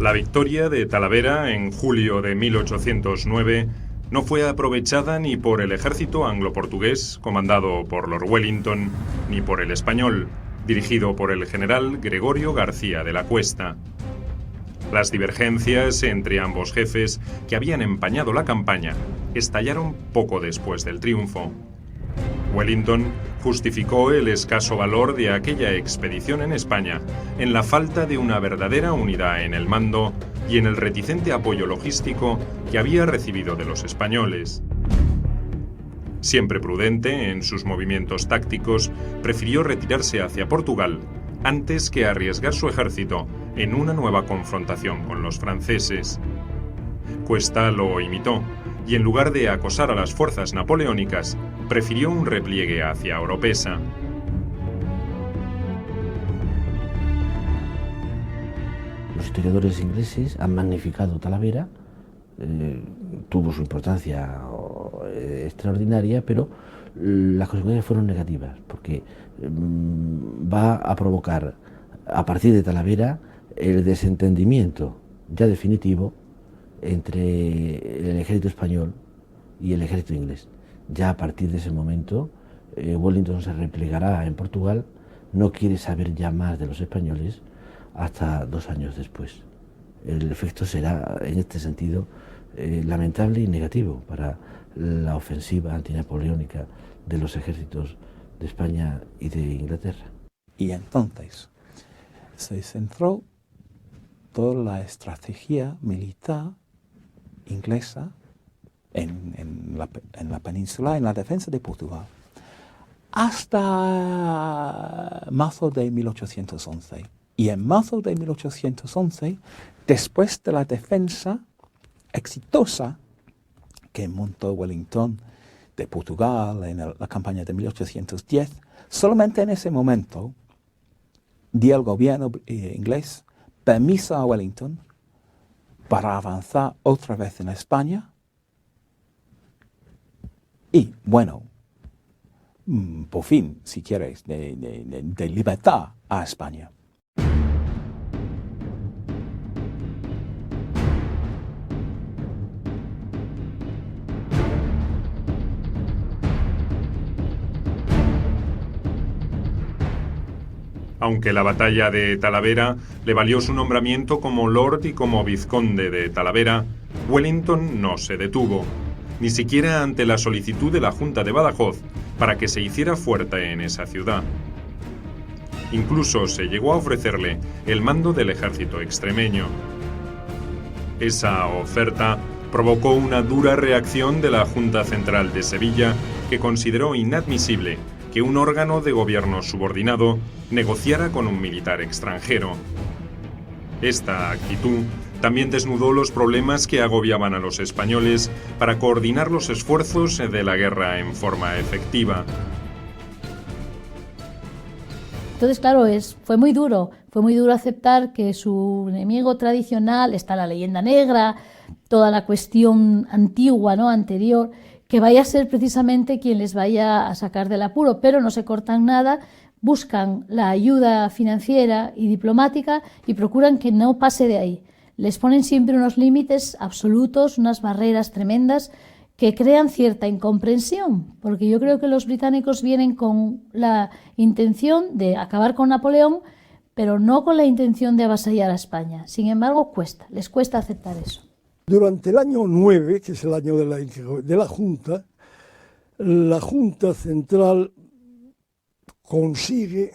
La victoria de Talavera en julio de 1809 no fue aprovechada ni por el ejército anglo-portugués, comandado por Lord Wellington, ni por el español, dirigido por el general Gregorio García de la Cuesta. Las divergencias entre ambos jefes, que habían empañado la campaña, estallaron poco después del triunfo. Wellington justificó el escaso valor de aquella expedición en España en la falta de una verdadera unidad en el mando y en el reticente apoyo logístico que había recibido de los españoles. Siempre prudente en sus movimientos tácticos, prefirió retirarse hacia Portugal antes que arriesgar su ejército en una nueva confrontación con los franceses. Cuesta lo imitó y en lugar de acosar a las fuerzas napoleónicas, prefirió un repliegue hacia Oropesa. Los historiadores ingleses han magnificado Talavera, tuvo su importancia extraordinaria, pero las consecuencias fueron negativas, porque va a provocar a partir de Talavera el desentendimiento ya definitivo entre el ejército español y el ejército inglés. Ya a partir de ese momento, Wellington se replegará en Portugal, no quiere saber ya más de los españoles hasta 2 años después. El efecto será, en este sentido, lamentable y negativo para la ofensiva antinapoleónica de los ejércitos de España y de Inglaterra. Y entonces se centró toda la estrategia militar inglesa en la península, en la defensa de Portugal, hasta marzo de 1811. Y en marzo de 1811, después de la defensa exitosa que montó Wellington de Portugal en la campaña de 1810, solamente en ese momento dio el gobierno inglés permiso a Wellington para avanzar otra vez en España y, bueno, por fin, si quieres, de libertad a España. Aunque la batalla de Talavera le valió su nombramiento como Lord y como Vizconde de Talavera, Wellington no se detuvo, ni siquiera ante la solicitud de la Junta de Badajoz para que se hiciera fuerte en esa ciudad. Incluso se llegó a ofrecerle el mando del ejército extremeño. Esa oferta provocó una dura reacción de la Junta Central de Sevilla, que consideró inadmisible que un órgano de gobierno subordinado negociara con un militar extranjero. Esta actitud también desnudó los problemas que agobiaban a los españoles para coordinar los esfuerzos de la guerra en forma efectiva. Entonces, claro, fue muy duro aceptar que su enemigo tradicional, está la leyenda negra, toda la cuestión antigua, ¿no?, anterior, que vaya a ser precisamente quien les vaya a sacar del apuro, pero no se cortan nada, buscan la ayuda financiera y diplomática y procuran que no pase de ahí. Les ponen siempre unos límites absolutos, unas barreras tremendas que crean cierta incomprensión, porque yo creo que los británicos vienen con la intención de acabar con Napoleón, pero no con la intención de avasallar a España. Sin embargo, les cuesta aceptar eso. Durante el año 9, que es el año de la Junta Central consigue,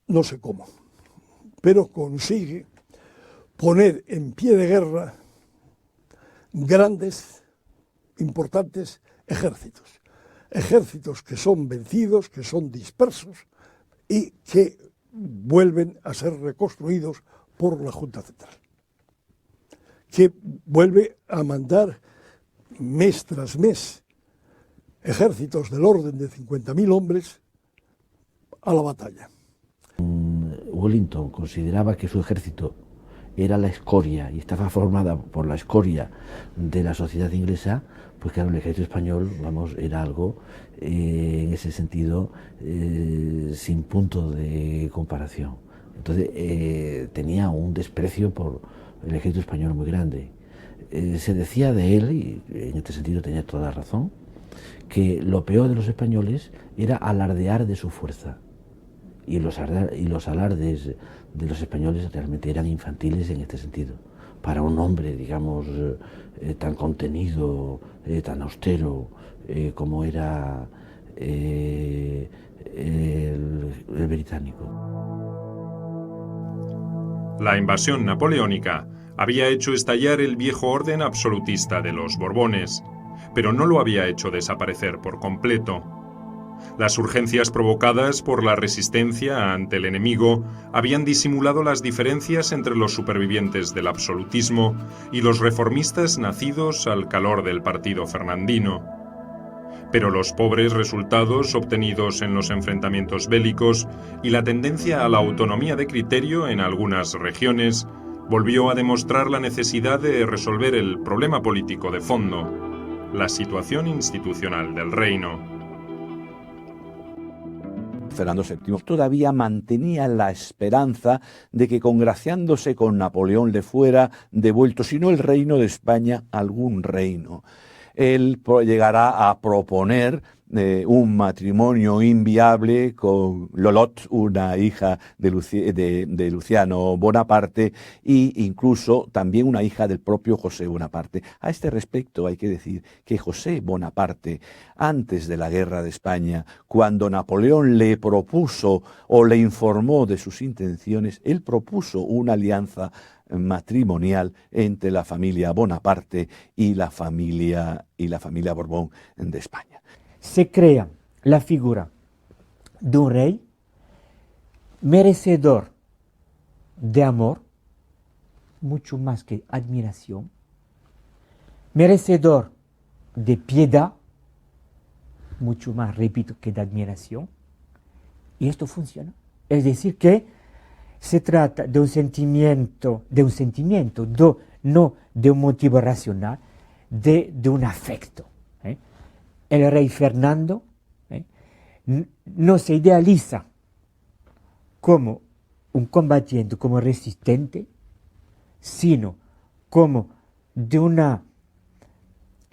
no sé cómo, pero consigue poner en pie de guerra grandes, importantes ejércitos que son vencidos, que son dispersos y que vuelven a ser reconstruidos por la Junta Central, que vuelve a mandar mes tras mes ejércitos del orden de 50.000 hombres a la batalla. Wellington consideraba que su ejército era la escoria y estaba formada por la escoria de la sociedad inglesa, pues claro, el ejército español, era algo en ese sentido sin punto de comparación. Entonces tenía un desprecio por el ejército español muy grande. Se decía de él, y en este sentido tenía toda la razón, que lo peor de los españoles era alardear de su fuerza. Y los alardes de los españoles realmente eran infantiles en este sentido. Para un hombre, digamos, tan contenido, tan austero como era el británico. La invasión napoleónica había hecho estallar el viejo orden absolutista de los Borbones, pero no lo había hecho desaparecer por completo. Las urgencias provocadas por la resistencia ante el enemigo habían disimulado las diferencias entre los supervivientes del absolutismo y los reformistas nacidos al calor del partido fernandino. Pero los pobres resultados obtenidos en los enfrentamientos bélicos y la tendencia a la autonomía de criterio en algunas regiones volvió a demostrar la necesidad de resolver el problema político de fondo, la situación institucional del reino. Fernando VII todavía mantenía la esperanza de que, congraciándose con Napoleón, le fuera devuelto, si no el reino de España, algún reino. Él llegará a proponer un matrimonio inviable con Lolot, una hija de Luciano Bonaparte, e incluso también una hija del propio José Bonaparte. A este respecto hay que decir que José Bonaparte, antes de la Guerra de España, cuando Napoleón le propuso o le informó de sus intenciones, él propuso una alianza matrimonial entre la familia Bonaparte y la familia Borbón de España. Se crea la figura de un rey merecedor de amor, mucho más que admiración, merecedor de piedad, mucho más, repito, que de admiración, y esto funciona. Es decir, que se trata de un sentimiento, no de un motivo racional, de un afecto. El rey Fernando no se idealiza como un combatiente, como resistente, sino como de una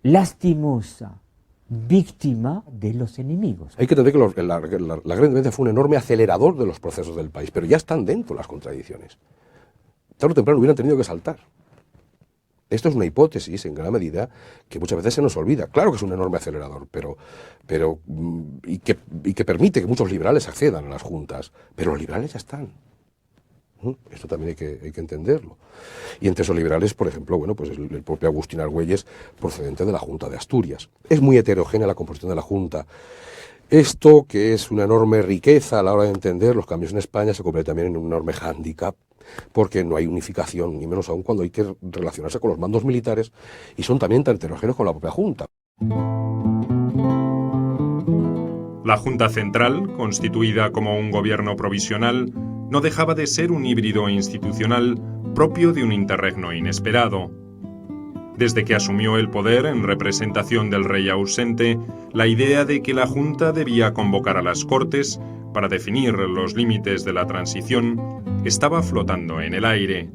lastimosa víctima de los enemigos. Hay que entender que la Gran Independencia fue un enorme acelerador de los procesos del país, pero ya están dentro las contradicciones. Tarde o temprano hubieran tenido que saltar. Esto es una hipótesis, en gran medida, que muchas veces se nos olvida. Claro que es un enorme acelerador, y que permite que muchos liberales accedan a las juntas, pero los liberales ya están. Esto también hay que entenderlo. Y entre esos liberales, por ejemplo, pues el propio Agustín Argüelles, procedente de la Junta de Asturias. Es muy heterogénea la composición de la Junta. Esto, que es una enorme riqueza a la hora de entender los cambios en España, se convierte también en un enorme hándicap, porque no hay unificación, ni menos aún cuando hay que relacionarse con los mandos militares, y son también tan heterogéneos con la propia Junta. La Junta Central, constituida como un gobierno provisional, no dejaba de ser un híbrido institucional propio de un interregno inesperado. Desde que asumió el poder en representación del rey ausente, la idea de que la Junta debía convocar a las Cortes para definir los límites de la transición estaba flotando en el aire.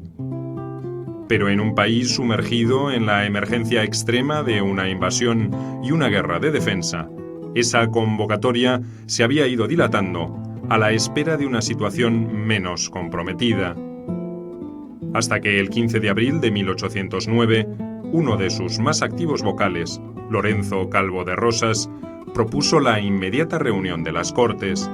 Pero en un país sumergido en la emergencia extrema de una invasión y una guerra de defensa, esa convocatoria se había ido dilatando a la espera de una situación menos comprometida. Hasta que el 15 de abril de 1809, uno de sus más activos vocales, Lorenzo Calvo de Rosas, propuso la inmediata reunión de las Cortes.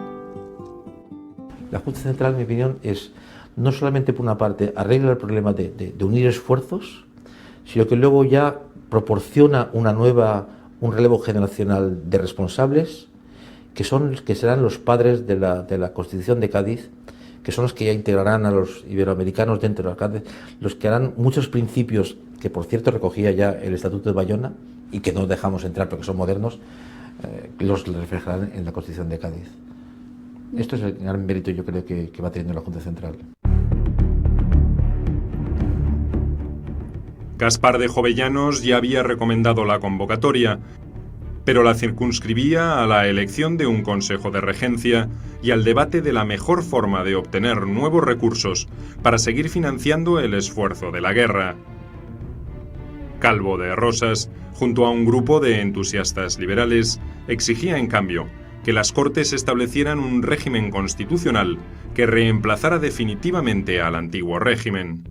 La Junta Central, en mi opinión, es no solamente por una parte arregla el problema de unir esfuerzos, sino que luego ya proporciona un relevo generacional de responsables que serán los padres de la Constitución de Cádiz, que son los que ya integrarán a los iberoamericanos dentro de la Cádiz, los que harán muchos principios que, por cierto, recogía ya el Estatuto de Bayona y que no dejamos entrar porque son modernos, los reflejarán en la Constitución de Cádiz. Esto es el gran mérito, yo creo, que va teniendo la Junta Central. Gaspar de Jovellanos ya había recomendado la convocatoria, pero la circunscribía a la elección de un consejo de regencia y al debate de la mejor forma de obtener nuevos recursos para seguir financiando el esfuerzo de la guerra. Calvo de Rosas, junto a un grupo de entusiastas liberales, exigía en cambio que las Cortes establecieran un régimen constitucional que reemplazara definitivamente al antiguo régimen.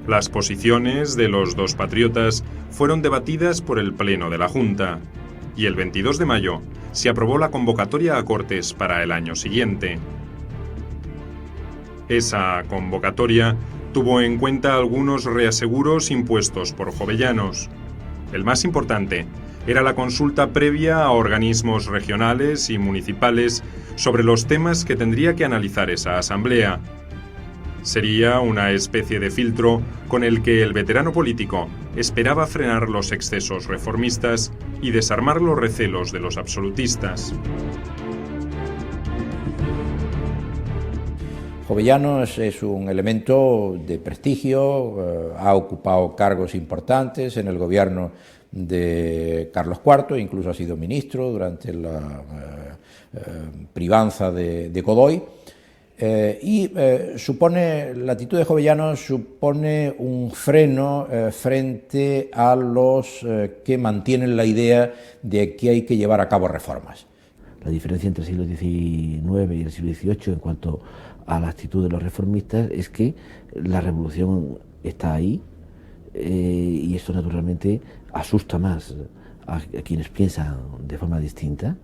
Las posiciones de los dos patriotas fueron debatidas por el Pleno de la Junta, y el 22 de mayo se aprobó la convocatoria a Cortes para el año siguiente. Esa convocatoria tuvo en cuenta algunos reaseguros impuestos por Jovellanos. El más importante era la consulta previa a organismos regionales y municipales sobre los temas que tendría que analizar esa asamblea. Sería una especie de filtro con el que el veterano político esperaba frenar los excesos reformistas y desarmar los recelos de los absolutistas. Jovellanos es un elemento de prestigio, ha ocupado cargos importantes en el gobierno de Carlos IV, incluso ha sido ministro durante la privanza de Godoy. La actitud de Jovellanos supone un freno frente a los que mantienen la idea de que hay que llevar a cabo reformas. La diferencia entre el siglo XIX y el siglo XVIII en cuanto a la actitud de los reformistas es que la revolución está ahí y esto naturalmente asusta más a quienes piensan de forma distinta.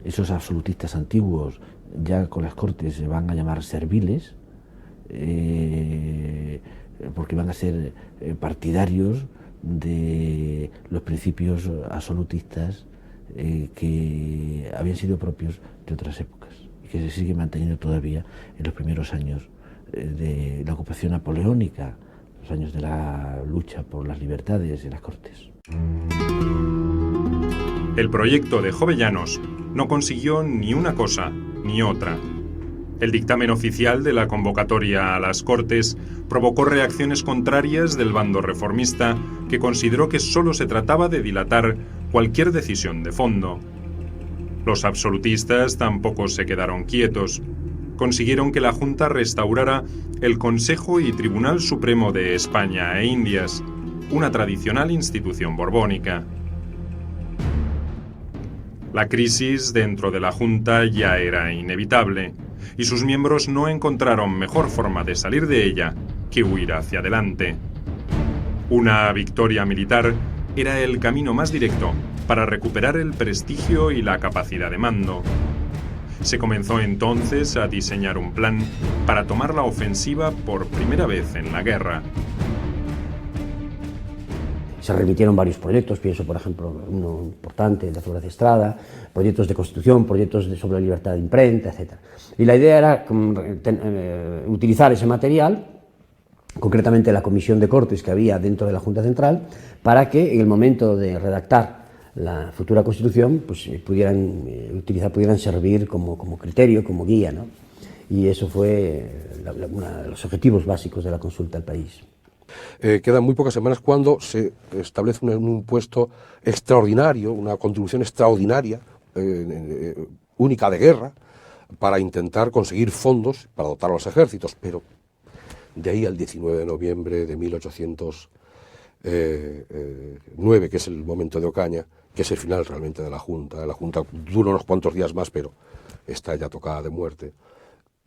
Esos absolutistas antiguos ya con las Cortes se van a llamar serviles porque van a ser partidarios de los principios absolutistas que habían sido propios de otras épocas y que se siguen manteniendo todavía en los primeros años de la ocupación napoleónica, los años de la lucha por las libertades en las Cortes. El proyecto de Jovellanos no consiguió ni una cosa ni otra. El dictamen oficial de la convocatoria a las Cortes provocó reacciones contrarias del bando reformista, que consideró que solo se trataba de dilatar cualquier decisión de fondo. Los absolutistas tampoco se quedaron quietos. Consiguieron que la Junta restaurara el Consejo y Tribunal Supremo de España e Indias, una tradicional institución borbónica. La crisis dentro de la Junta ya era inevitable, y sus miembros no encontraron mejor forma de salir de ella que huir hacia adelante. Una victoria militar era el camino más directo para recuperar el prestigio y la capacidad de mando. Se comenzó entonces a diseñar un plan para tomar la ofensiva por primera vez en la guerra. Se remitieron varios proyectos, pienso por ejemplo uno importante de Flores de Estrada, proyectos de constitución, proyectos sobre la libertad de imprenta, etc. Y la idea era utilizar ese material, concretamente la comisión de Cortes que había dentro de la Junta Central, para que en el momento de redactar la futura Constitución pues, pudieran servir como criterio, como guía, ¿no? Y eso fue uno de los objetivos básicos de la consulta al país. Quedan muy pocas semanas cuando se establece un impuesto extraordinario, una contribución extraordinaria, única de guerra, para intentar conseguir fondos para dotar a los ejércitos, pero de ahí al 19 de noviembre de 1809, que es el momento de Ocaña, que es el final realmente de la Junta. La Junta dura unos cuantos días más, pero está ya tocada de muerte.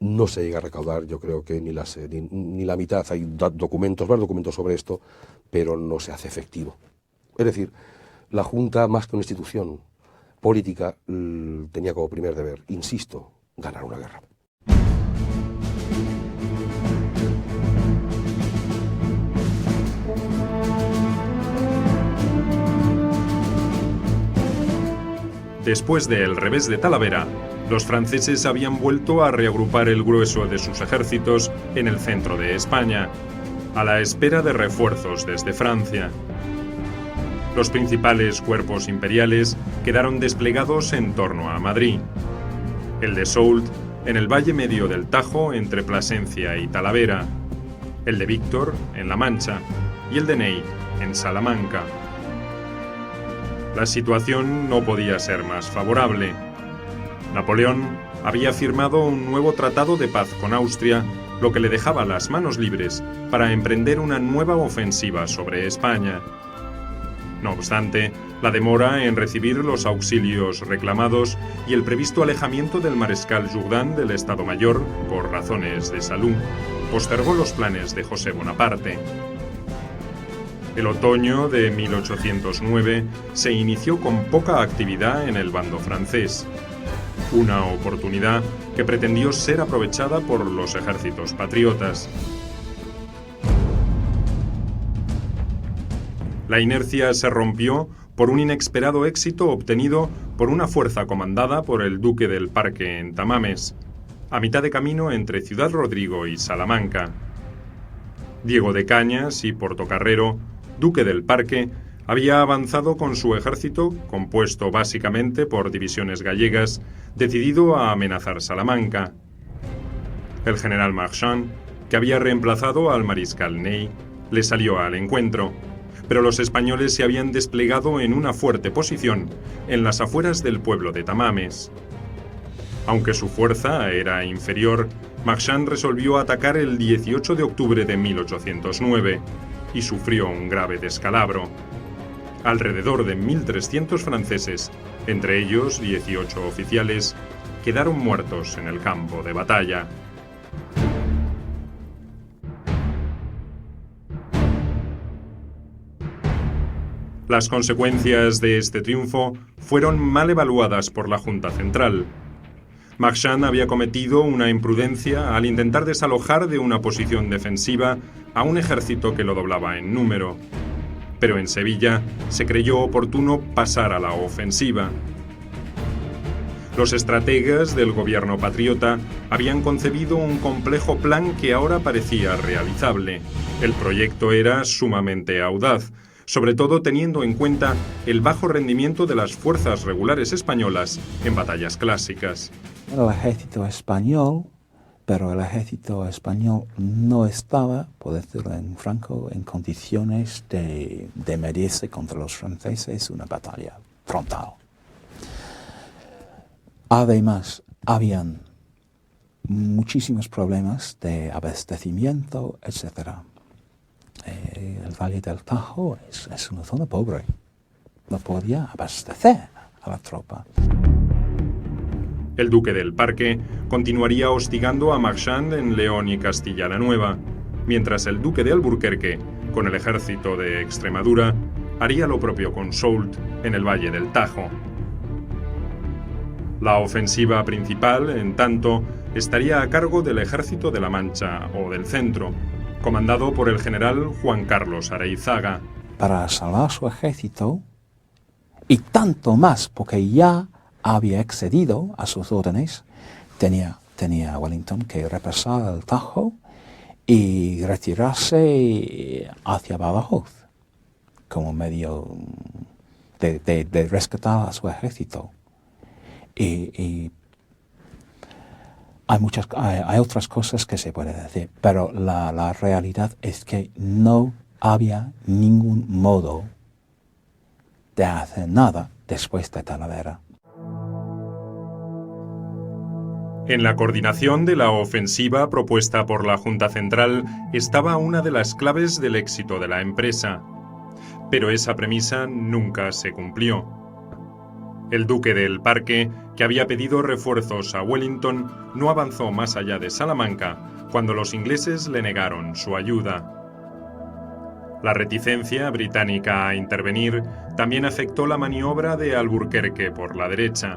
No se llega a recaudar, yo creo que ni la mitad. Hay varios documentos sobre esto, pero no se hace efectivo. Es decir, la Junta, más que una institución política, tenía como primer deber, insisto, ganar una guerra. Después del revés de Talavera, los franceses habían vuelto a reagrupar el grueso de sus ejércitos en el centro de España, a la espera de refuerzos desde Francia. Los principales cuerpos imperiales quedaron desplegados en torno a Madrid. El de Soult en el valle medio del Tajo entre Plasencia y Talavera, el de Víctor en La Mancha y el de Ney en Salamanca. La situación no podía ser más favorable. Napoleón había firmado un nuevo tratado de paz con Austria, lo que le dejaba las manos libres para emprender una nueva ofensiva sobre España. No obstante, la demora en recibir los auxilios reclamados y el previsto alejamiento del mariscal Jourdan del Estado Mayor, por razones de salud, postergó los planes de José Bonaparte. El otoño de 1809 se inició con poca actividad en el bando francés, una oportunidad que pretendió ser aprovechada por los ejércitos patriotas. La inercia se rompió por un inesperado éxito obtenido por una fuerza comandada por el duque del Parque en Tamames, a mitad de camino entre Ciudad Rodrigo y Salamanca. Diego de Cañas y Portocarrero, duque del Parque, había avanzado con su ejército, compuesto básicamente por divisiones gallegas, decidido a amenazar Salamanca. El general Marchand, que había reemplazado al mariscal Ney, le salió al encuentro, pero los españoles se habían desplegado en una fuerte posición en las afueras del pueblo de Tamames. Aunque su fuerza era inferior, Marchand resolvió atacar el 18 de octubre de 1809 y sufrió un grave descalabro. Alrededor de 1.300 franceses, entre ellos 18 oficiales, quedaron muertos en el campo de batalla. Las consecuencias de este triunfo fueron mal evaluadas por la Junta Central. Marchand había cometido una imprudencia al intentar desalojar de una posición defensiva a un ejército que lo doblaba en número. Pero en Sevilla se creyó oportuno pasar a la ofensiva. Los estrategas del gobierno patriota habían concebido un complejo plan que ahora parecía realizable. El proyecto era sumamente audaz, sobre todo teniendo en cuenta el bajo rendimiento de las fuerzas regulares españolas en batallas clásicas. El ejército español, pero el ejército español no estaba, por decirlo en franco, en condiciones de medirse contra los franceses una batalla frontal. Además, habían muchísimos problemas de abastecimiento, etc. El Valle del Tajo es una zona pobre. No podía abastecer a la tropa. El duque del Parque continuaría hostigando a Marchand en León y Castilla la Nueva, mientras el duque de Alburquerque, con el ejército de Extremadura, haría lo propio con Soult en el Valle del Tajo. La ofensiva principal, en tanto, estaría a cargo del ejército de la Mancha o del Centro, comandado por el general Juan Carlos Areizaga. Para salvar su ejército, y tanto más porque ya había excedido a sus órdenes, tenía Wellington que repasar el Tajo y retirarse hacia Badajoz como medio de rescatar a su ejército. Y hay otras cosas que se puede decir, pero la realidad es que no había ningún modo de hacer nada después de Talavera. En la coordinación de la ofensiva propuesta por la Junta Central estaba una de las claves del éxito de la empresa. Pero esa premisa nunca se cumplió. El duque del Parque, que había pedido refuerzos a Wellington, no avanzó más allá de Salamanca cuando los ingleses le negaron su ayuda. La reticencia británica a intervenir también afectó la maniobra de Alburquerque por la derecha.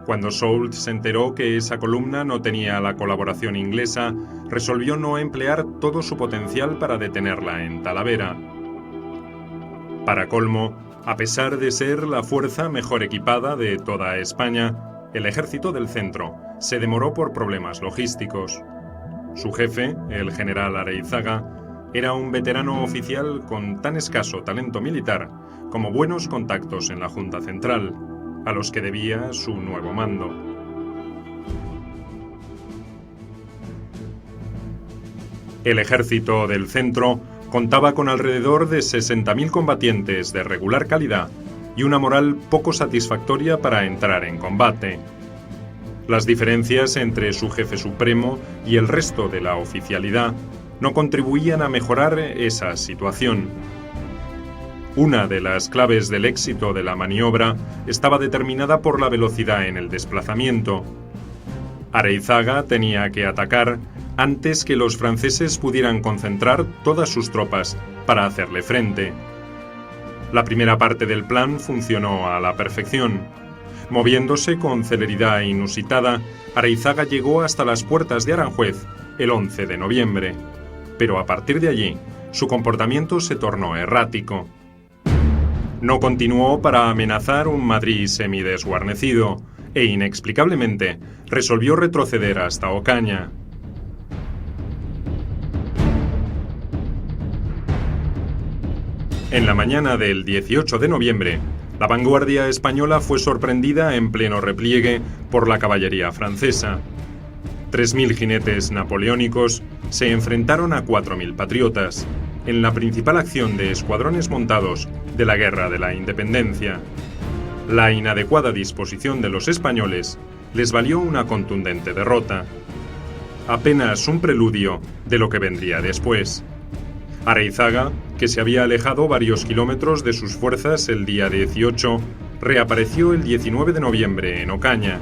Cuando Soult se enteró que esa columna no tenía la colaboración inglesa, resolvió no emplear todo su potencial para detenerla en Talavera. Para colmo, a pesar de ser la fuerza mejor equipada de toda España, el ejército del Centro se demoró por problemas logísticos. Su jefe, el general Areizaga, era un veterano oficial con tan escaso talento militar como buenos contactos en la Junta Central, a los que debía su nuevo mando. El ejército del Centro contaba con alrededor de 60.000 combatientes de regular calidad y una moral poco satisfactoria para entrar en combate. Las diferencias entre su jefe supremo y el resto de la oficialidad no contribuían a mejorar esa situación. Una de las claves del éxito de la maniobra estaba determinada por la velocidad en el desplazamiento. Areizaga tenía que atacar antes que los franceses pudieran concentrar todas sus tropas para hacerle frente. La primera parte del plan funcionó a la perfección. Moviéndose con celeridad inusitada, Areizaga llegó hasta las puertas de Aranjuez el 11 de noviembre. Pero a partir de allí, su comportamiento se tornó errático. No continuó para amenazar un Madrid semidesguarnecido e, inexplicablemente, resolvió retroceder hasta Ocaña. En la mañana del 18 de noviembre, la vanguardia española fue sorprendida en pleno repliegue por la caballería francesa. 3.000 jinetes napoleónicos se enfrentaron a 4.000 patriotas, en la principal acción de escuadrones montados de la Guerra de la Independencia. La inadecuada disposición de los españoles les valió una contundente derrota. Apenas un preludio de lo que vendría después. Areizaga, que se había alejado varios kilómetros de sus fuerzas el día 18, reapareció el 19 de noviembre en Ocaña.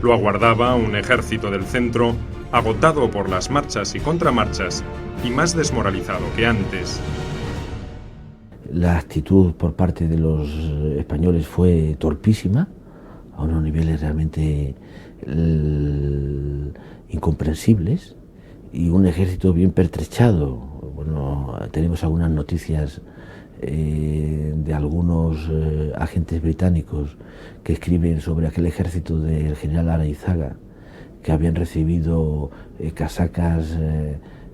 Lo aguardaba un ejército del centro, agotado por las marchas y contramarchas y más desmoralizado que antes. La actitud por parte de los españoles fue torpísima, a unos niveles realmente incomprensibles, y un ejército bien pertrechado. Bueno, tenemos algunas noticias de algunos agentes británicos que escriben sobre aquel ejército del general Areizaga, que habían recibido casacas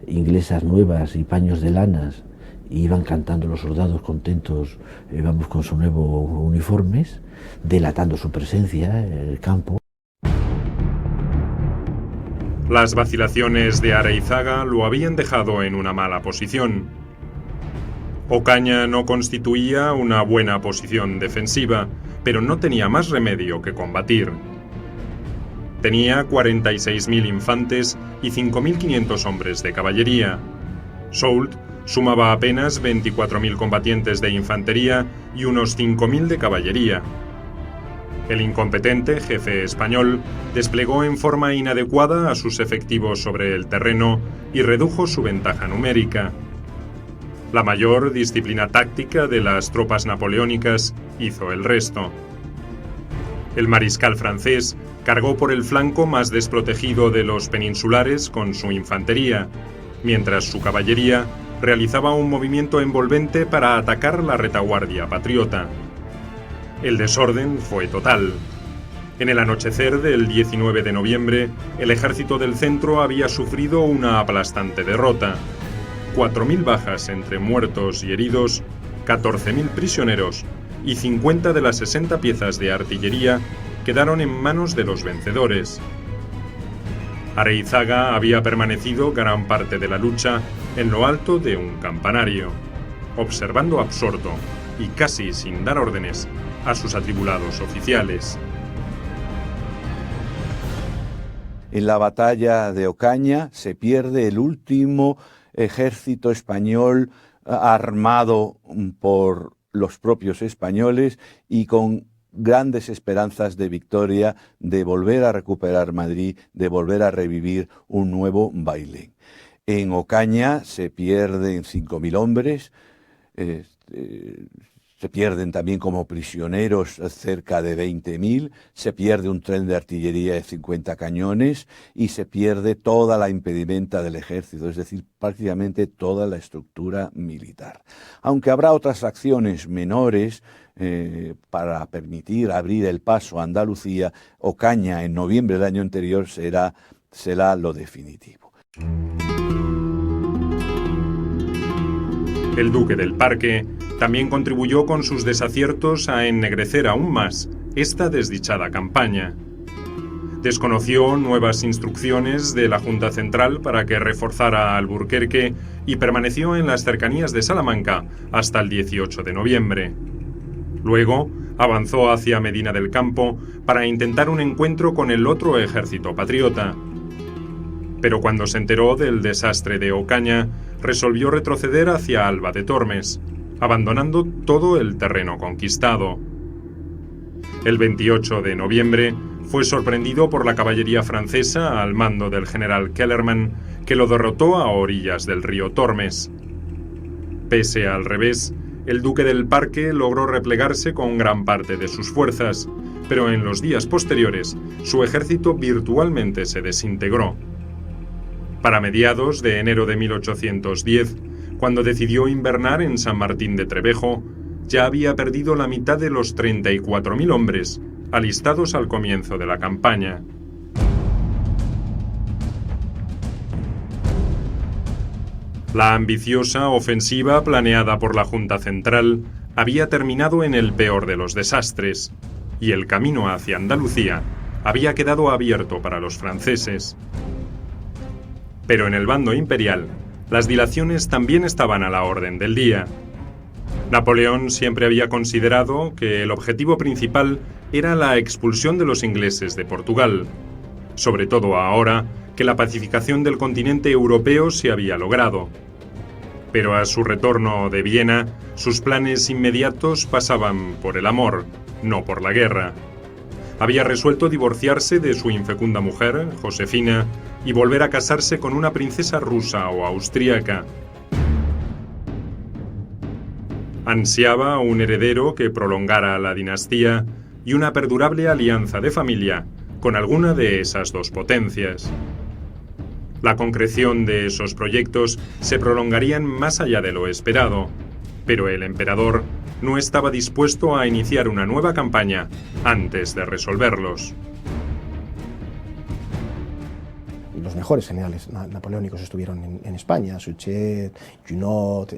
inglesas nuevas y paños de lanas, y iban cantando los soldados contentos, vamos con su nuevo uniformes, delatando su presencia en el campo. Las vacilaciones de Areizaga lo habían dejado en una mala posición. Ocaña no constituía una buena posición defensiva, pero no tenía más remedio que combatir. Tenía 46.000 infantes y 5.500 hombres de caballería. Soult sumaba apenas 24.000 combatientes de infantería y unos 5.000 de caballería. El incompetente jefe español desplegó en forma inadecuada a sus efectivos sobre el terreno y redujo su ventaja numérica. La mayor disciplina táctica de las tropas napoleónicas hizo el resto. El mariscal francés cargó por el flanco más desprotegido de los peninsulares con su infantería, mientras su caballería realizaba un movimiento envolvente para atacar la retaguardia patriota. El desorden fue total. En el anochecer del 19 de noviembre, el ejército del centro había sufrido una aplastante derrota. 4.000 bajas entre muertos y heridos, 14.000 prisioneros y 50 de las 60 piezas de artillería quedaron en manos de los vencedores. Areizaga había permanecido gran parte de la lucha en lo alto de un campanario, observando absorto y casi sin dar órdenes a sus atribulados oficiales. En la batalla de Ocaña se pierde el último ejército español armado por los propios españoles y con grandes esperanzas de victoria, de volver a recuperar Madrid, de volver a revivir un nuevo Bailén. En Ocaña se pierden 5.000 hombres, se pierden también como prisioneros cerca de 20.000, se pierde un tren de artillería de 50 cañones y se pierde toda la impedimenta del ejército, es decir, prácticamente toda la estructura militar. Aunque habrá otras acciones menores para permitir abrir el paso a Andalucía, Ocaña en noviembre del año anterior será lo definitivo. El duque del Parque también contribuyó con sus desaciertos a ennegrecer aún más esta desdichada campaña. Desconoció nuevas instrucciones de la Junta Central para que reforzara Alburquerque y permaneció en las cercanías de Salamanca hasta el 18 de noviembre. Luego avanzó hacia Medina del Campo para intentar un encuentro con el otro ejército patriota. Pero cuando se enteró del desastre de Ocaña, resolvió retroceder hacia Alba de Tormes, abandonando todo el terreno conquistado. El 28 de noviembre fue sorprendido por la caballería francesa al mando del general Kellerman, que lo derrotó a orillas del río Tormes. Pese al revés, el duque del Parque logró replegarse con gran parte de sus fuerzas, pero en los días posteriores su ejército virtualmente se desintegró. Para mediados de enero de 1810, cuando decidió invernar en San Martín de Trevejo, ya había perdido la mitad de los 34.000 hombres alistados al comienzo de la campaña. La ambiciosa ofensiva planeada por la Junta Central había terminado en el peor de los desastres, y el camino hacia Andalucía había quedado abierto para los franceses. Pero en el bando imperial, las dilaciones también estaban a la orden del día. Napoleón siempre había considerado que el objetivo principal era la expulsión de los ingleses de Portugal, sobre todo ahora que la pacificación del continente europeo se había logrado. Pero a su retorno de Viena, sus planes inmediatos pasaban por el amor, no por la guerra. Había resuelto divorciarse de su infecunda mujer, Josefina, y volver a casarse con una princesa rusa o austríaca. Ansiaba un heredero que prolongara la dinastía y una perdurable alianza de familia con alguna de esas dos potencias. La concreción de esos proyectos se prolongarían más allá de lo esperado, pero el emperador no estaba dispuesto a iniciar una nueva campaña antes de resolverlos. Los mejores generales napoleónicos estuvieron en España: Suchet, Junot,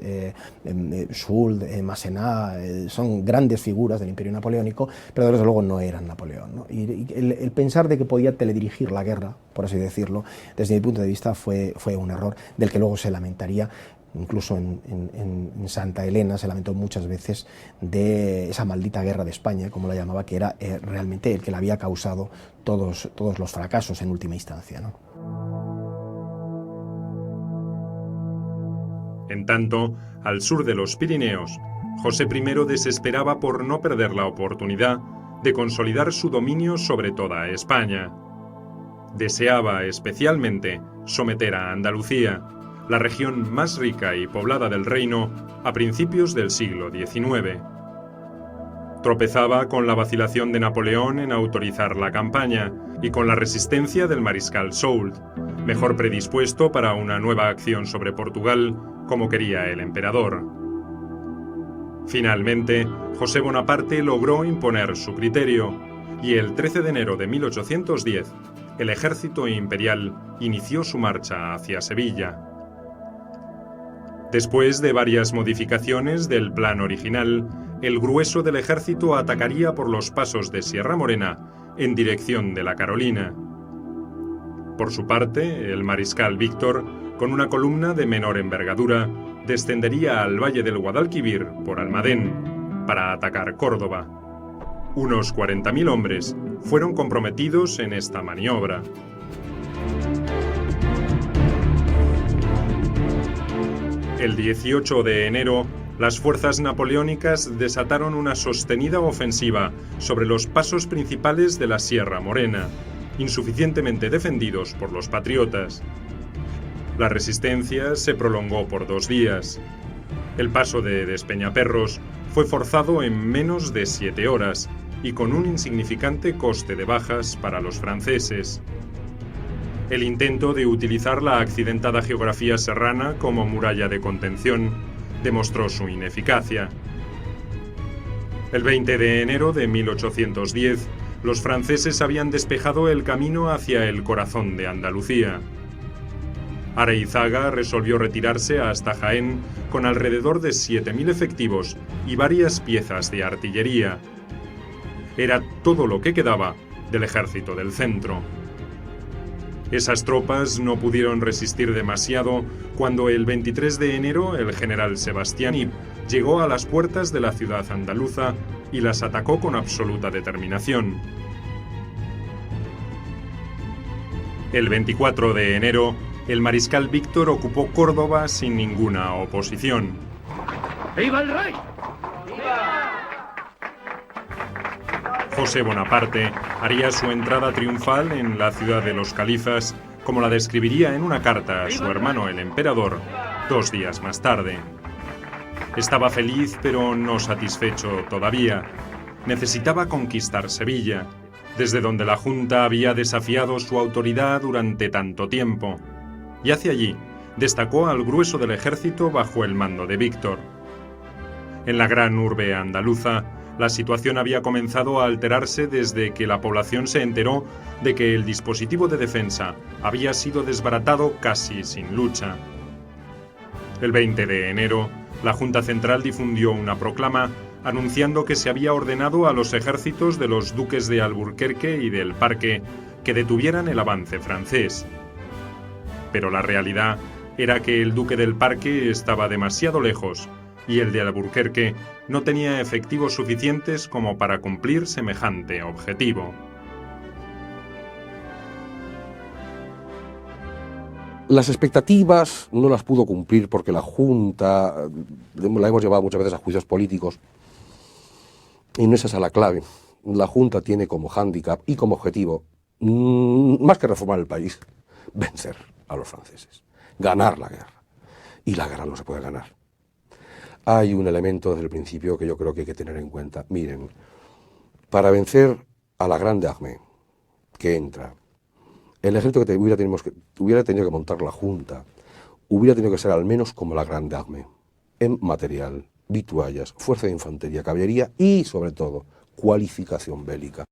Soult, Masséna. Son grandes figuras del imperio napoleónico, pero desde luego no eran Napoleón, ¿no? Y el pensar de que podía teledirigir la guerra, por así decirlo, desde mi punto de vista fue un error del que luego se lamentaría. Incluso en Santa Elena se lamentó muchas veces de esa maldita guerra de España, como la llamaba, que era realmente el que le había causado todos los fracasos en última instancia, ¿no? En tanto, al sur de los Pirineos, José I desesperaba por no perder la oportunidad de consolidar su dominio sobre toda España. Deseaba especialmente someter a Andalucía, la región más rica y poblada del reino, a principios del siglo XIX. Tropezaba con la vacilación de Napoleón en autorizar la campaña y con la resistencia del mariscal Soult, mejor predispuesto para una nueva acción sobre Portugal, como quería el emperador. Finalmente, José Bonaparte logró imponer su criterio, y el 13 de enero de 1810, el ejército imperial inició su marcha hacia Sevilla. Después de varias modificaciones del plan original, el grueso del ejército atacaría por los pasos de Sierra Morena en dirección de la Carolina. Por su parte, el mariscal Víctor, con una columna de menor envergadura, descendería al valle del Guadalquivir por Almadén para atacar Córdoba. Unos 40.000 hombres fueron comprometidos en esta maniobra. El 18 de enero, las fuerzas napoleónicas desataron una sostenida ofensiva sobre los pasos principales de la Sierra Morena, insuficientemente defendidos por los patriotas. La resistencia se prolongó por 2 días. El paso de Despeñaperros fue forzado en menos de 7 horas y con un insignificante coste de bajas para los franceses. El intento de utilizar la accidentada geografía serrana como muralla de contención demostró su ineficacia. El 20 de enero de 1810, los franceses habían despejado el camino hacia el corazón de Andalucía. Areizaga resolvió retirarse hasta Jaén con alrededor de 7.000 efectivos y varias piezas de artillería. Era todo lo que quedaba del ejército del centro. Esas tropas no pudieron resistir demasiado cuando el 23 de enero el general Sebastiani llegó a las puertas de la ciudad andaluza y las atacó con absoluta determinación. El 24 de enero, el mariscal Víctor ocupó Córdoba sin ninguna oposición. ¡Viva el rey! José Bonaparte haría su entrada triunfal en la ciudad de los califas, como la describiría en una carta a su hermano el emperador 2 días más tarde. Estaba feliz, pero no satisfecho todavía. Necesitaba conquistar Sevilla, desde donde la Junta había desafiado su autoridad durante tanto tiempo, y hacia allí destacó al grueso del ejército bajo el mando de Víctor. En la gran urbe andaluza, la situación había comenzado a alterarse desde que la población se enteró de que el dispositivo de defensa había sido desbaratado casi sin lucha. El 20 de enero, la Junta Central difundió una proclama anunciando que se había ordenado a los ejércitos de los duques de Alburquerque y del Parque que detuvieran el avance francés. Pero la realidad era que el duque del Parque estaba demasiado lejos y el de Alburquerque no tenía efectivos suficientes como para cumplir semejante objetivo. Las expectativas no las pudo cumplir porque la Junta, la hemos llevado muchas veces a juicios políticos, y no es esa la clave. La Junta tiene como hándicap y como objetivo, más que reformar el país, vencer a los franceses, ganar la guerra. Y la guerra no se puede ganar. Hay un elemento desde el principio que yo creo que hay que tener en cuenta. Miren, para vencer a la Grande Armée que entra, el ejército que hubiera tenido que montar la Junta hubiera tenido que ser al menos como la Grande Armée, en material, vituallas, fuerza de infantería, caballería y, sobre todo, cualificación bélica.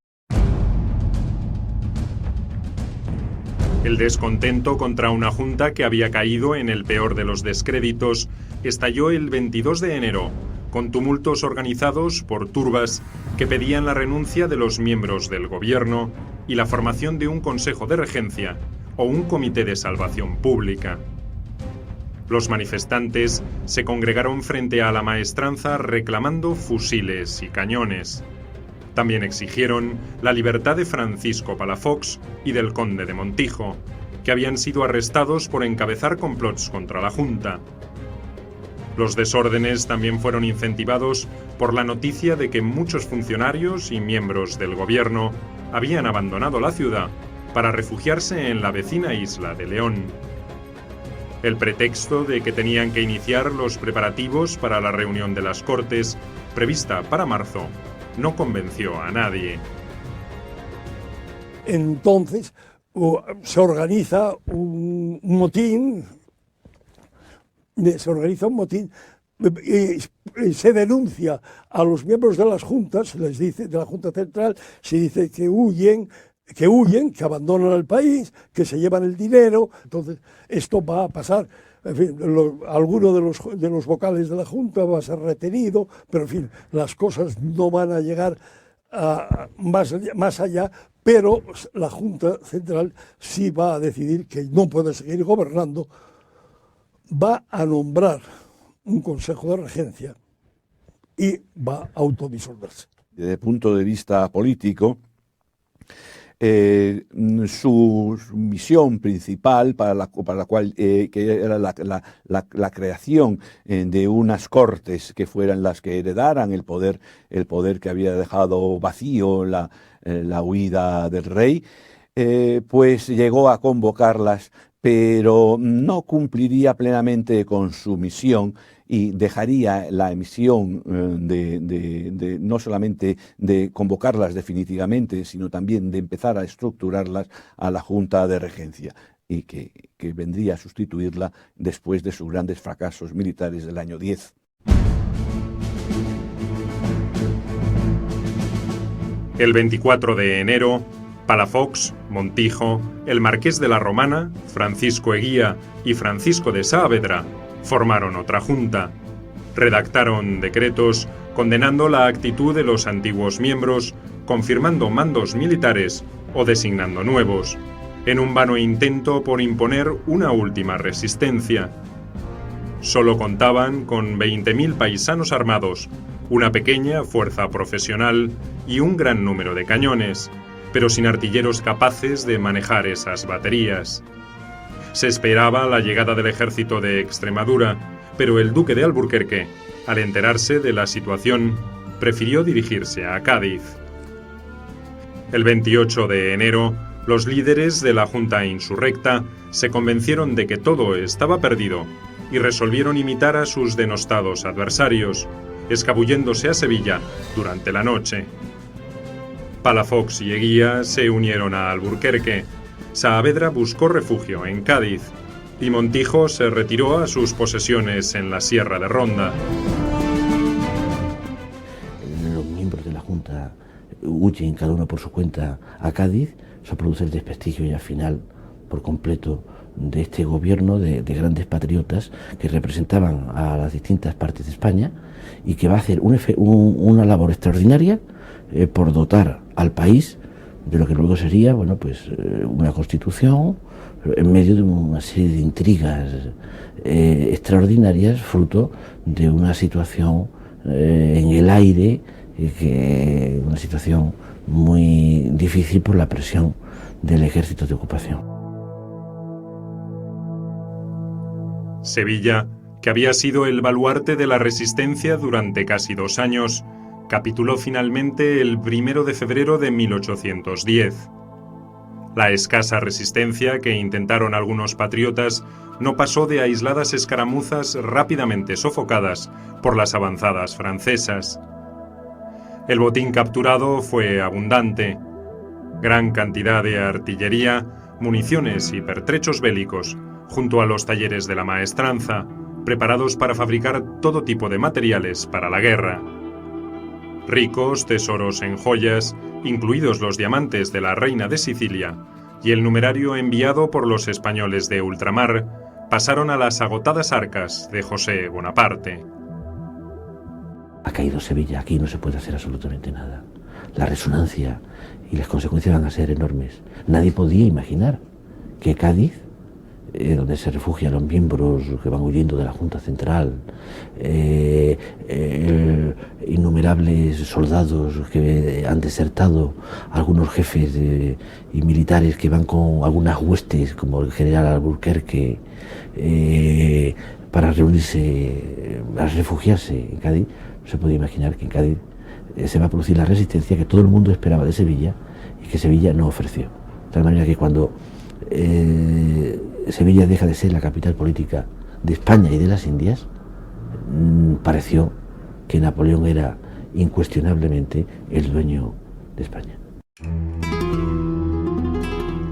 El descontento contra una junta que había caído en el peor de los descréditos estalló el 22 de enero, con tumultos organizados por turbas que pedían la renuncia de los miembros del gobierno y la formación de un consejo de regencia o un comité de salvación pública. Los manifestantes se congregaron frente a la maestranza reclamando fusiles y cañones. También exigieron la libertad de Francisco Palafox y del conde de Montijo, que habían sido arrestados por encabezar complots contra la Junta. Los desórdenes también fueron incentivados por la noticia de que muchos funcionarios y miembros del gobierno habían abandonado la ciudad para refugiarse en la vecina isla de León. El pretexto de que tenían que iniciar los preparativos para la reunión de las Cortes, prevista para marzo, no convenció a nadie. Entonces se organiza un motín, se denuncia a los miembros de las juntas, les dice, de la Junta Central, se dice que huyen, que abandonan el país, que se llevan el dinero. Entonces esto va a pasar. En fin, alguno de los vocales de la Junta va a ser retenido, pero en fin, las cosas no van a llegar más allá, pero la Junta Central sí va a decidir que no puede seguir gobernando, va a nombrar un consejo de regencia y va a autodisolverse. Desde el punto de vista político, su misión principal para la cual que era la creación de unas cortes que fueran las que heredaran el poder que había dejado vacío la huida del rey, pues llegó a convocarlas, pero no cumpliría plenamente con su misión y dejaría la emisión no solamente de convocarlas definitivamente, sino también de empezar a estructurarlas a la Junta de Regencia, y que vendría a sustituirla después de sus grandes fracasos militares del año 10. El 24 de enero, Palafox, Montijo, el marqués de la Romana, Francisco Eguía y Francisco de Saavedra formaron otra junta. Redactaron decretos condenando la actitud de los antiguos miembros, confirmando mandos militares o designando nuevos, en un vano intento por imponer una última resistencia. Solo contaban con 20.000 paisanos armados, una pequeña fuerza profesional y un gran número de cañones, pero sin artilleros capaces de manejar esas baterías. Se esperaba la llegada del ejército de Extremadura, pero el duque de Alburquerque, al enterarse de la situación, prefirió dirigirse a Cádiz. El 28 de enero, los líderes de la Junta Insurrecta se convencieron de que todo estaba perdido y resolvieron imitar a sus denostados adversarios, escabulléndose a Sevilla durante la noche. Palafox y Eguía se unieron a Alburquerque, Saavedra buscó refugio en Cádiz y Montijo se retiró a sus posesiones en la Sierra de Ronda. Los miembros de la Junta huyen cada uno por su cuenta a Cádiz, eso produce el desprestigio ya final por completo de este gobierno de grandes patriotas que representaban a las distintas partes de España y que va a hacer una labor extraordinaria por dotar al país de lo que luego sería, bueno, pues una constitución en medio de una serie de intrigas extraordinarias, fruto de una situación en el aire, una situación muy difícil por la presión del ejército de ocupación. Sevilla, que había sido el baluarte de la resistencia durante casi 2 años, capituló finalmente el 1 de febrero de 1810. La escasa resistencia que intentaron algunos patriotas no pasó de aisladas escaramuzas rápidamente sofocadas por las avanzadas francesas. El botín capturado fue abundante. Gran cantidad de artillería, municiones y pertrechos bélicos, junto a los talleres de la maestranza, preparados para fabricar todo tipo de materiales para la guerra. Ricos tesoros en joyas, incluidos los diamantes de la reina de Sicilia, y el numerario enviado por los españoles de ultramar, pasaron a las agotadas arcas de José Bonaparte. Ha caído Sevilla, aquí no se puede hacer absolutamente nada. La resonancia y las consecuencias van a ser enormes. Nadie podía imaginar que Cádiz, donde se refugian los miembros que van huyendo de la Junta Central, innumerables soldados que han desertado, algunos jefes y militares que van con algunas huestes, como el general Alburquerque, para reunirse, para refugiarse en Cádiz. No se puede imaginar que en Cádiz se va a producir la resistencia que todo el mundo esperaba de Sevilla y que Sevilla no ofreció. De tal manera que cuando Sevilla deja de ser la capital política de España y de las Indias, pareció que Napoleón era incuestionablemente el dueño de España.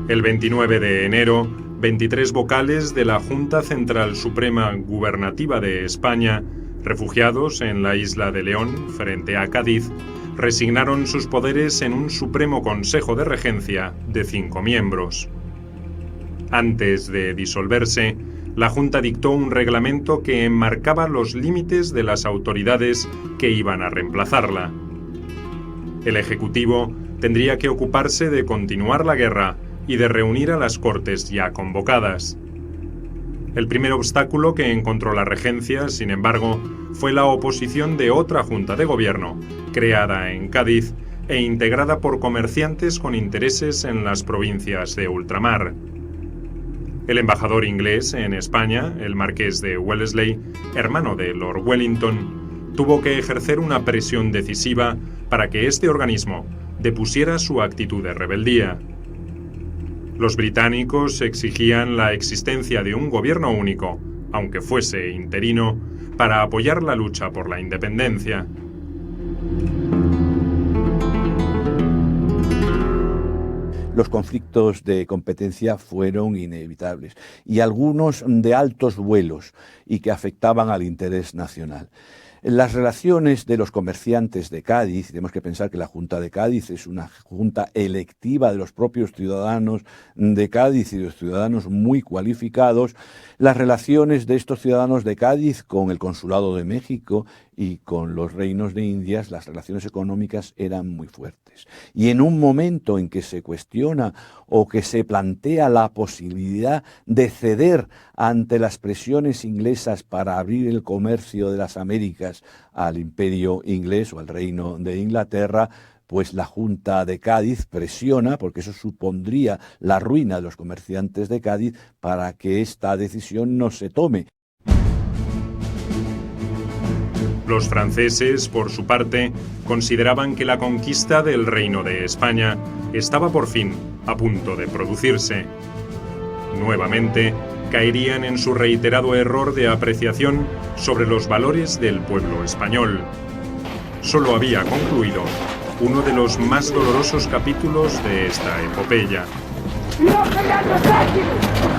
El 29 de enero, 23 vocales de la Junta Central Suprema Gubernativa de España, refugiados en la isla de León, frente a Cádiz, resignaron sus poderes en un Supremo Consejo de Regencia de 5 miembros. Antes de disolverse, la Junta dictó un reglamento que enmarcaba los límites de las autoridades que iban a reemplazarla. El Ejecutivo tendría que ocuparse de continuar la guerra y de reunir a las Cortes ya convocadas. El primer obstáculo que encontró la regencia, sin embargo, fue la oposición de otra Junta de Gobierno, creada en Cádiz e integrada por comerciantes con intereses en las provincias de ultramar. El embajador inglés en España, el marqués de Wellesley, hermano de Lord Wellington, tuvo que ejercer una presión decisiva para que este organismo depusiera su actitud de rebeldía. Los británicos exigían la existencia de un gobierno único, aunque fuese interino, para apoyar la lucha por la independencia. Los conflictos de competencia fueron inevitables y algunos de altos vuelos y que afectaban al interés nacional. Las relaciones de los comerciantes de Cádiz, tenemos que pensar que la Junta de Cádiz es una junta electiva de los propios ciudadanos de Cádiz y de los ciudadanos muy cualificados, las relaciones de estos ciudadanos de Cádiz con el Consulado de México y con los reinos de Indias las relaciones económicas eran muy fuertes. Y en un momento en que se cuestiona o que se plantea la posibilidad de ceder ante las presiones inglesas para abrir el comercio de las Américas al imperio inglés o al reino de Inglaterra, pues la Junta de Cádiz presiona, porque eso supondría la ruina de los comerciantes de Cádiz, para que esta decisión no se tome. Los franceses, por su parte, consideraban que la conquista del Reino de España estaba por fin a punto de producirse. Nuevamente, caerían en su reiterado error de apreciación sobre los valores del pueblo español. Solo había concluido uno de los más dolorosos capítulos de esta epopeya. ¡No peleando,